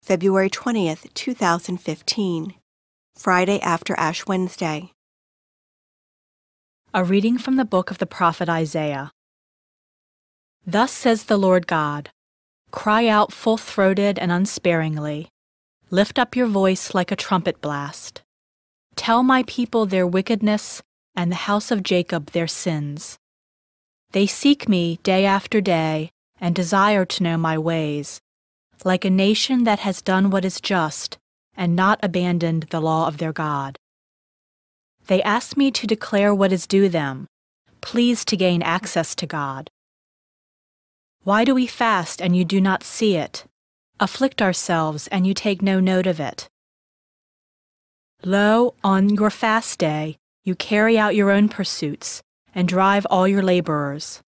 February 20th, 2015, Friday after Ash Wednesday. A reading from the book of the prophet Isaiah. Thus says the Lord God, cry out full-throated and unsparingly. Lift up your voice like a trumpet blast. Tell my people their wickedness and the house of Jacob their sins. They seek me day after day and desire to know my ways, like a nation that has done what is just and not abandoned the law of their God. They ask me to declare what is due them, pleased to gain access to God. Why do we fast and you do not see it, afflict ourselves and you take no note of it? Lo, on your fast day, you carry out your own pursuits and drive all your laborers.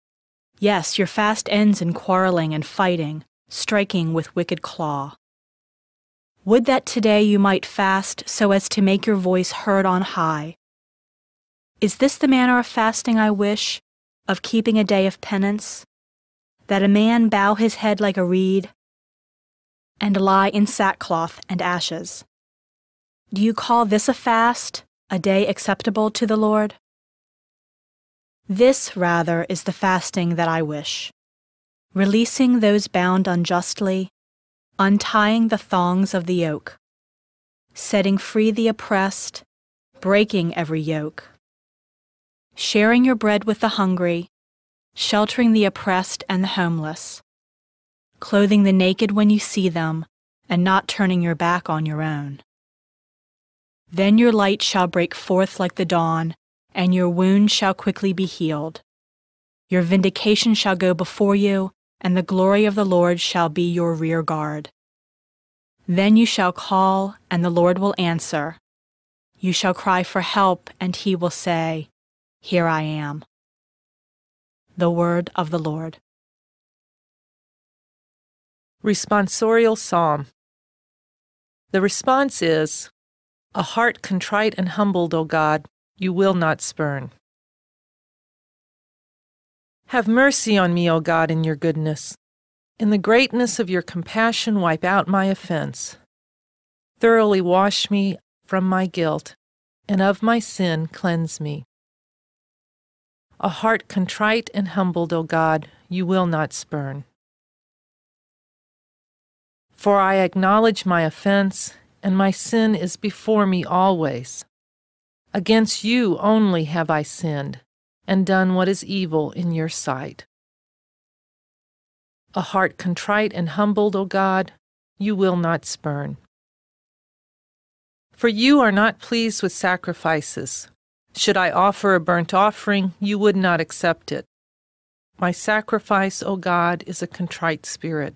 Yes, your fast ends in quarreling and fighting, striking with wicked claw. Would that today you might fast so as to make your voice heard on high. Is this the manner of fasting I wish, of keeping a day of penance? That a man bow his head like a reed, and lie in sackcloth and ashes? Do you call this a fast, a day acceptable to the Lord? This, rather, is the fasting that I wish, releasing those bound unjustly, untying the thongs of the yoke, setting free the oppressed, breaking every yoke, sharing your bread with the hungry, sheltering the oppressed and the homeless, clothing the naked when you see them, and not turning your back on your own. Then your light shall break forth like the dawn, and your wound shall quickly be healed. Your vindication shall go before you, and the glory of the Lord shall be your rear guard. Then you shall call, and the Lord will answer. You shall cry for help, and he will say, Here I am. The word of the Lord. Responsorial Psalm. The response is, a heart contrite and humbled, O God, you will not spurn. Have mercy on me, O God, in your goodness. In the greatness of your compassion, wipe out my offense. Thoroughly wash me from my guilt, and of my sin cleanse me. A heart contrite and humbled, O God, you will not spurn. For I acknowledge my offense, and my sin is before me always. Against you only have I sinned, and done what is evil in your sight. A heart contrite and humbled, O God, you will not spurn. For you are not pleased with sacrifices. Should I offer a burnt offering, you would not accept it. My sacrifice, O God, is a contrite spirit.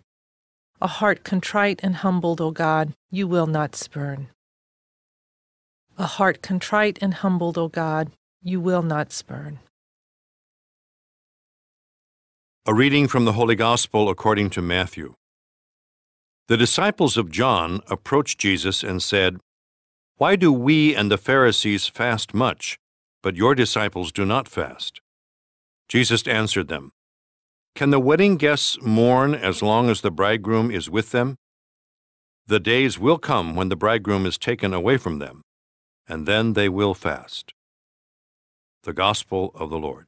A heart contrite and humbled, O God, you will not spurn. A heart contrite and humbled, O God, you will not spurn. A reading from the Holy Gospel according to Matthew. The disciples of John approached Jesus and said, Why do we and the Pharisees fast much, but your disciples do not fast? Jesus answered them, Can the wedding guests mourn as long as the bridegroom is with them? The days will come when the bridegroom is taken away from them, and then they will fast. The Gospel of the Lord.